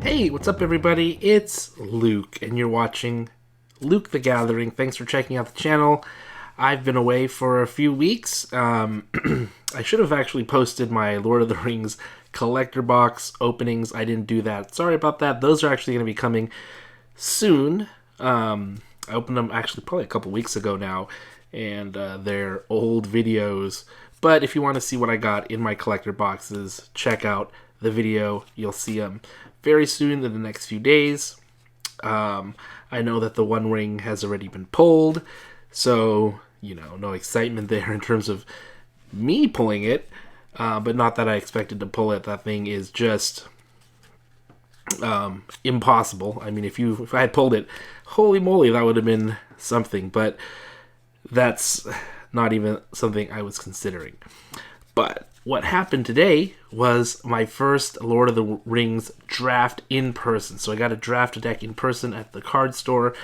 Hey, what's up, everybody? It's Luke, and you're watching Luke the Gathering. Thanks for checking out the channel. I've been away for a few weeks. I should have actually posted my Lord of the Rings collector box openings. I didn't do that. Sorry about that. Those are actually going to be coming soon. I opened them actually probably a couple weeks ago now, and they're old videos. But if you want to see what I got in my collector boxes, check out the video. You'll see them very soon in the next few days. I know that the One Ring has already been pulled, so, no excitement there in terms of me pulling it, but not that I expected to pull it. That thing is just impossible. I mean, if I had pulled it, holy moly, that would have been something, but that's not even something I was considering. But what happened today was my first Lord of the Rings draft in person. So I got to draft a deck in person at the card store.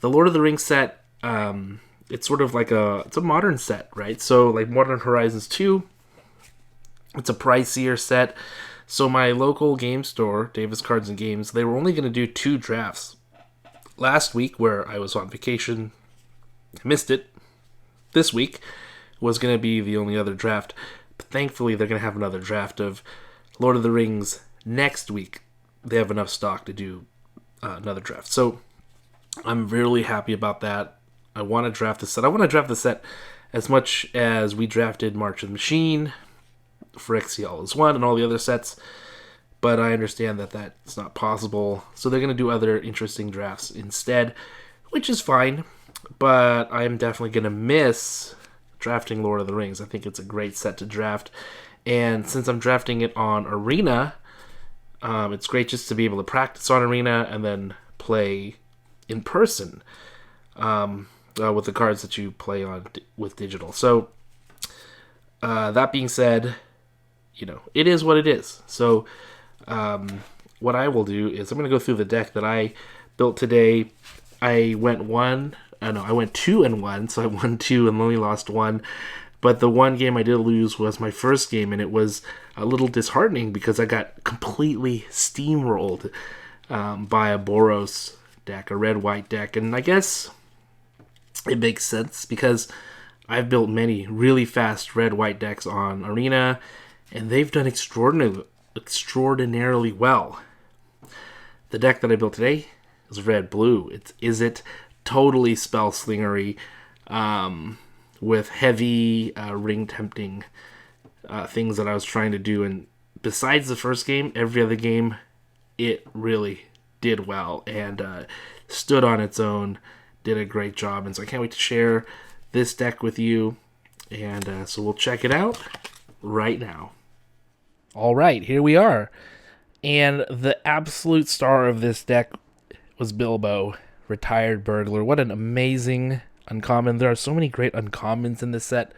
The Lord of the Rings set, it's sort of like it's a modern set, right? So like Modern Horizons 2, it's a pricier set. So my local game store, Davis Cards and Games, they were only going to do 2 drafts. Last week, where I was on vacation, I missed it. This week was going to be the only other draft. But thankfully, they're going to have another draft of Lord of the Rings next week. They have enough stock to do another draft. So I'm really happy about that. I want to draft the set. I want to draft the set as much as we drafted March of the Machine, Phyrexial 1, and all the other sets. But I understand that that's not possible. So they're going to do other interesting drafts instead, which is fine. But I'm definitely going to miss drafting Lord of the Rings. I think it's a great set to draft. And since I'm drafting it on Arena, it's great just to be able to practice on Arena and then play in person with the cards that you play on with digital. So that being said, it is what it is. So what I will do is I'm going to go through the deck that I built today. I went 2-1, so I won 2 and only lost 1. But the one game I did lose was my first game, and it was a little disheartening because I got completely steamrolled by a Boros deck, a red-white deck. And I guess it makes sense because I've built many really fast red-white decks on Arena, and they've done extraordinarily well. The deck that I built today is red-blue. Is it totally spell slingery with heavy ring tempting things that I was trying to do. And besides the first game, every other game, it really did well and stood on its own, did a great job. And so I can't wait to share this deck with you. And so we'll check it out right now. All right, here we are. And the absolute star of this deck was Bilbo, Retired Burglar. What an amazing uncommon. There are so many great uncommons in this set.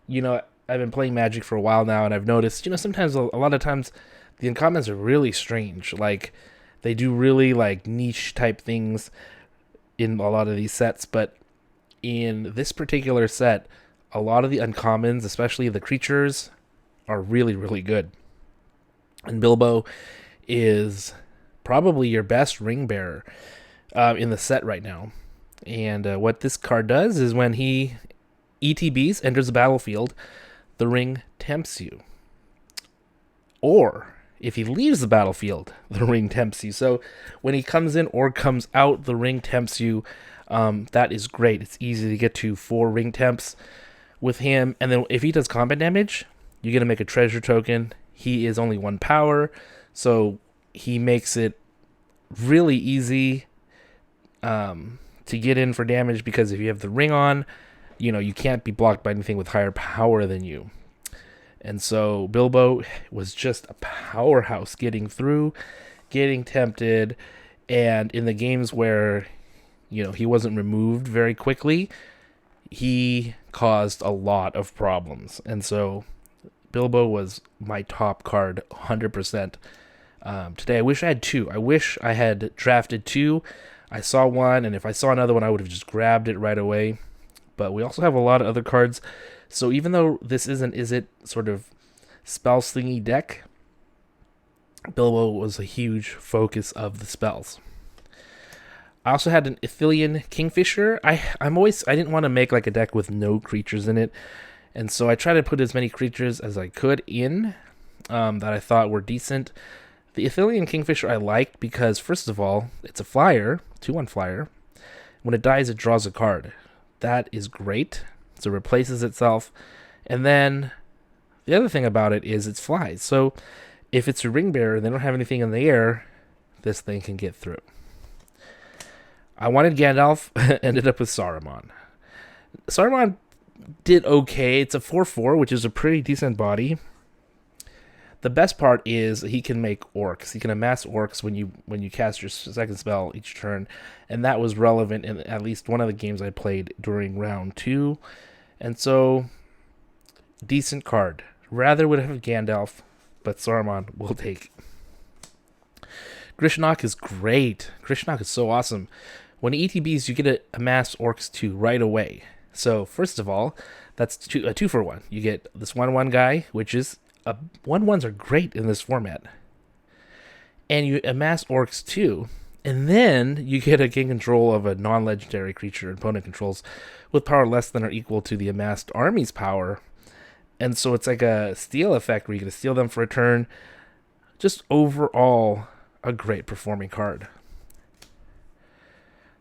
I've been playing Magic for a while now, and I've noticed, sometimes, a lot of times, the uncommons are really strange. Like, they do really, niche type things in a lot of these sets, but in this particular set, a lot of the uncommons, especially the creatures, are really, really good. And Bilbo is probably your best ring bearer in the set right now. And what this card does is when he ETBs, enters the battlefield, the ring tempts you. Or if he leaves the battlefield, the ring tempts you. So when he comes in or comes out, the ring tempts you. That is great. It's easy to get to 4 ring temps with him. And then if he does combat damage, you're going to make a treasure token. He is only 1 power, so he makes it really easy to get in for damage, because if you have the ring on, you can't be blocked by anything with higher power than you. And so Bilbo was just a powerhouse getting through, getting tempted, and in the games where, he wasn't removed very quickly, he caused a lot of problems. And so Bilbo was my top card 100% today. I wish I had 2. I wish I had drafted 2. I saw 1, and if I saw another one, I would have just grabbed it right away. But we also have a lot of other cards. So even though this isn't sort of spell slingy deck, Bilbo was a huge focus of the spells. I also had an Ithilien Kingfisher. I didn't want to make like a deck with no creatures in it, and so I tried to put as many creatures as I could in that I thought were decent. The Ithilien Kingfisher I liked because, first of all, it's a flyer, 2/1 flyer. When it dies, it draws a card. That is great. So it replaces itself. And then the other thing about it is it flies. So if it's a ring bearer and they don't have anything in the air, this thing can get through. I wanted Gandalf, ended up with Saruman. Saruman did okay. It's a 4/4, which is a pretty decent body. The best part is he can make orcs. He can amass orcs when you cast your second spell each turn, and that was relevant in at least one of the games I played during round 2. And so, decent card. Rather would have Gandalf, but Saruman will take. Grishnok is great. Grishnok is so awesome. When ETBs, you get to amass orcs 2 right away. So, first of all, that's a 2-for-1. You get this 1/1 guy, which is 1/1s are great in this format. And you amass orcs 2, and then you get a gain control of a non-legendary creature opponent controls with power less than or equal to the amassed army's power. And so it's like a steal effect where you get to steal them for a turn. Just overall, a great performing card.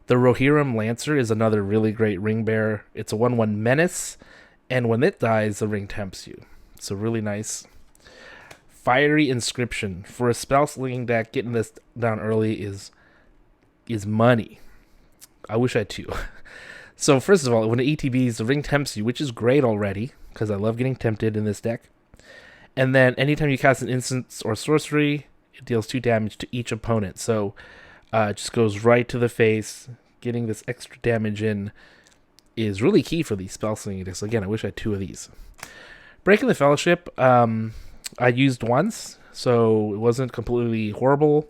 The Rohirrim Lancer is another really great ring bearer. It's a 1/1 menace, and when it dies, the ring tempts you. So really nice. Fiery Inscription. For a spell slinging deck, getting this down early is money. I wish I had 2. So first of all, when it ETBs, the ring tempts you, which is great already, because I love getting tempted in this deck. And then anytime you cast an instant or sorcery, it deals 2 damage to each opponent. So it just goes right to the face. Getting this extra damage in is really key for these spell slinging decks. Again, I wish I had 2 of these. Breaking the Fellowship, I used once, so it wasn't completely horrible.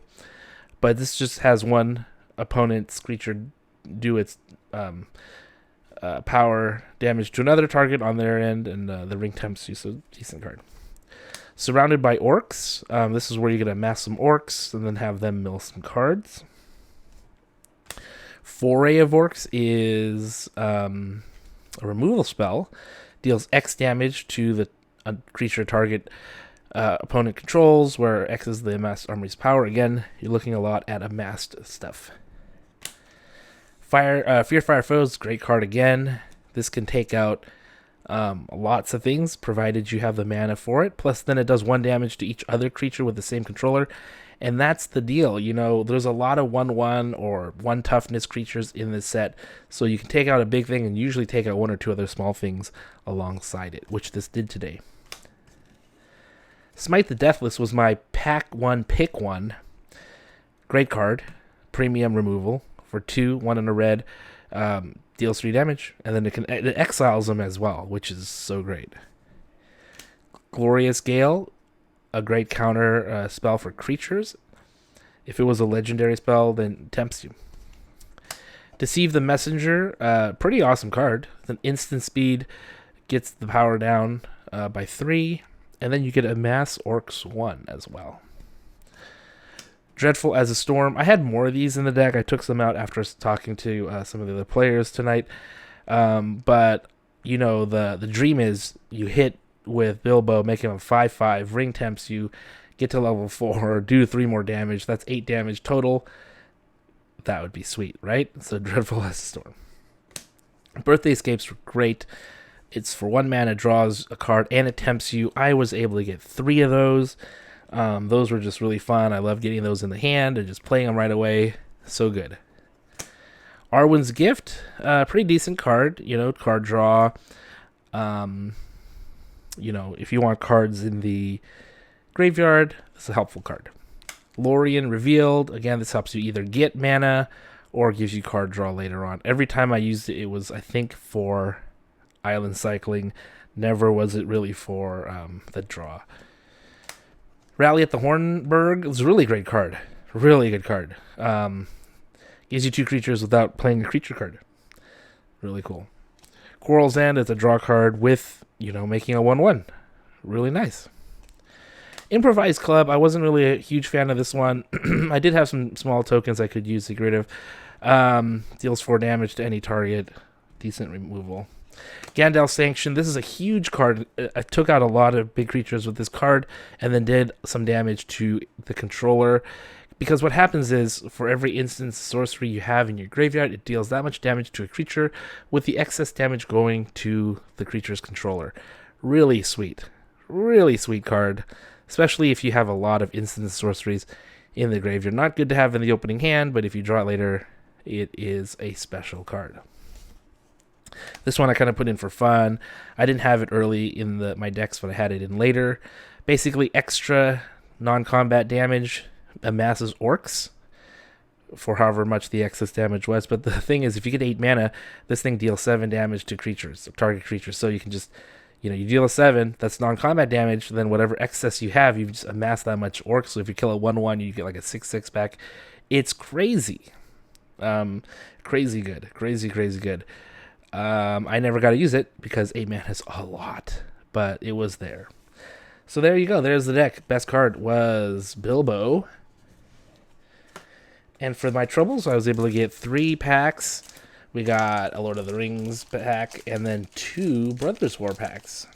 But this just has one opponent's creature do its power damage to another target on their end, and the ring tempts you, so decent card. Surrounded by Orcs, this is where you get to amass some orcs and then have them mill some cards. Foray of Orcs is a removal spell. Deals X damage to the creature target opponent controls, where X is the amassed army's power. Again, you're looking a lot at amassed stuff. Fear Fire Foes, great card again. This can take out lots of things, provided you have the mana for it. Plus, then it does 1 damage to each other creature with the same controller. And that's the deal. You know, there's a lot of 1/1 or 1 toughness creatures in this set. So you can take out a big thing and usually take out 1 or 2 other small things alongside it, which this did today. Smite the Deathless was my pack 1, pick 1. Great card. Premium removal for 2, 1 in a red. Deals 3 damage. And then it exiles them as well, which is so great. Glorious Gale. A great counter spell for creatures. If it was a legendary spell, then tempts you. Deceive the Messenger, pretty awesome card. It's an instant speed, gets the power down by 3, and then you get Amass Orcs 1 as well. Dreadful as a Storm. I had more of these in the deck. I took some out after talking to some of the other players tonight. But, you know, the dream is you hit with Bilbo, make him a 5/5, ring tempts you, get to level 4, do 3 more damage. That's 8 damage total. That would be sweet, right? So Dreadful as a Storm. Birthday Escapes were great. It's for 1 mana, draws a card, and it tempts you. I was able to get 3 of those. Those were just really fun. I love getting those in the hand and just playing them right away. So good. Arwen's Gift, pretty decent card. You know, card draw. You know, if you want cards in the graveyard, it's a helpful card. Lorien Revealed. Again, this helps you either get mana or gives you card draw later on. Every time I used it, it was, I think, for island cycling. Never was it really for the draw. Rally at the Hornburg. It was a really great card. Really good card. Gives you 2 creatures without playing a creature card. Really cool. Quarrel's End is a draw card with, you know, making a 1/1. Really nice. Improvised Club, I wasn't really a huge fan of this one. I did have some small tokens I could use to get rid of. Deals 4 damage to any target. Decent removal. Gandalf Sanction, this is a huge card. I took out a lot of big creatures with this card and then did some damage to the controller. Because what happens is, for every instance sorcery you have in your graveyard, it deals that much damage to a creature, with the excess damage going to the creature's controller. Really sweet. Really sweet card. Especially if you have a lot of instant sorceries in the graveyard. Not good to have in the opening hand, but if you draw it later, it is a special card. This one I kind of put in for fun. I didn't have it early in my decks, but I had it in later. Basically, extra non-combat damage amasses orcs for however much the excess damage was. But the thing is, if you get 8 mana, this thing deals 7 damage to creatures, target creatures. So you can just, you deal a 7, that's non-combat damage, then whatever excess you have, you just amass that much orcs. So if you kill a 1/1, you get like a 6/6 back. It's crazy. Crazy good. Crazy good. I never got to use it because 8 mana is a lot, but it was there. So there you go. There's the deck. Best card was Bilbo. And for my troubles, I was able to get 3 packs. We got a Lord of the Rings pack and then 2 Brothers War packs.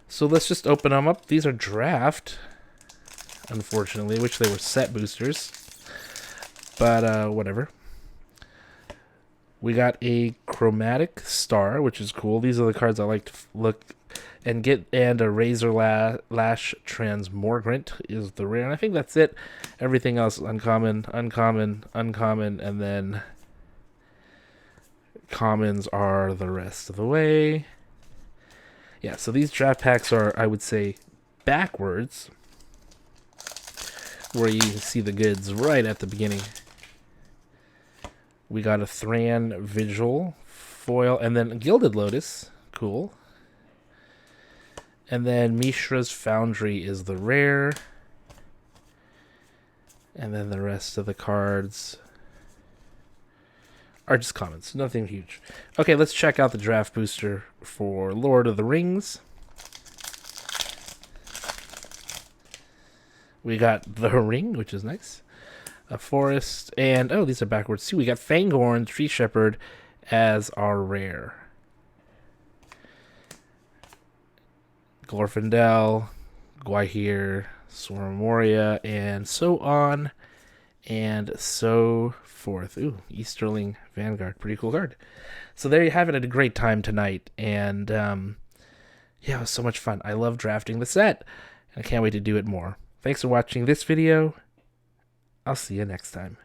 So let's just open them up. These are draft, unfortunately. Wish they were set boosters. But whatever. We got a Chromatic Star, which is cool. These are the cards I like to look and get, and a Razor Lash Transmogrant is the rare, and I think that's it. Everything else uncommon, and then commons are the rest of the way. Yeah, so these draft packs are, I would say, backwards, where you can see the goods right at the beginning. We got a Thran Vigil foil, and then Gilded Lotus, cool. And then Mishra's Foundry is the rare. And then the rest of the cards are just commons, nothing huge. Okay, let's check out the draft booster for Lord of the Rings. We got the Ring, which is nice. A Forest, and oh, these are backwards too. We got Fangorn, Tree Shepherd as our rare. Glorfindel, Gwaihir, Sora Moria, and so on and so forth. Ooh, Easterling Vanguard, pretty cool card. So there you have it. I had a great time tonight, and yeah, it was so much fun. I love drafting the set, and I can't wait to do it more. Thanks for watching this video. I'll see you next time.